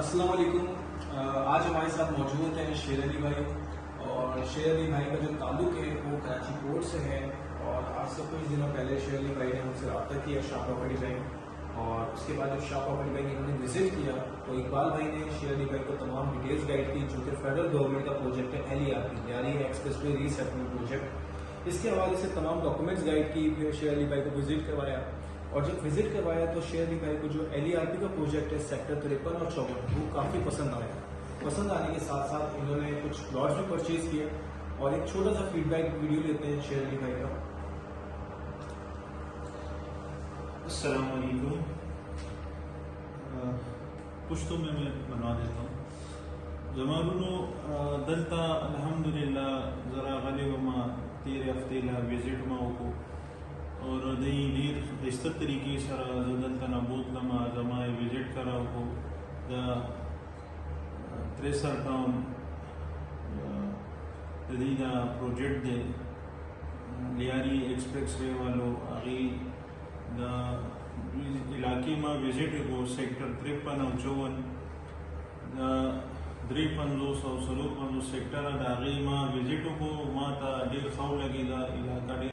अस्सलाम वालेकुम। आज हमारे साथ मौजूद हैं शेर अली भाई। और शेर अली भाई का जो ताल्लुक है वो कराची पोर्ट से है। और आज से कुछ दिनों पहले शेर अली भाई ने हमसे रब्ता किया शाह प्रॉपर्टी बैंक। और उसके बाद जब शाह प्रॉपर्टी बैंक इन्होंने विजिट किया तो इकबाल भाई ने शेर अली भाई को तमाम डिटेल्स गाइड की, जो कि फेडरल गवर्नमेंट का प्रोजेक्ट है LERP यानी एक्सप्रेसवे रीसेटलमेंट प्रोजेक्ट। इसके हवाले से तमाम डॉक्यूमेंट्स गाइड की, फिर शेर अली भाई को विजिट करवाया। और जब विजिट करवाया तो शेर अली भाई को जो LERP का प्रोजेक्ट है सेक्टर 53 और 54 वो काफ़ी पसंद आया। पसंद आने के साथ साथ इन्होंने कुछ प्लॉट्स भी परचेज किए। और एक छोटा सा फीडबैक वीडियो लेते हैं शेर अली भाई का। अस्सलाम वालेकुम। पुश्तो में मैं बनवा देता हूँ। जमालूनो दलता अल्हम्दुलिल्लाह ज़रा गलिबमा 13 हफ्ते ला विजिट में को और दई ढेर बेहतर तरीके से दलता नबूत लमा जमा विजिट करा को द त्रेसर टाउन दीदा प्रोजेक्ट दे लियारी एक्सप्रेस वे वालों आगे द इलाके में विजिट को सेक्टर 53 और 54 53 सेक्टर दागी में विजिट को माता डेढ़ 100 लगेगा इलाका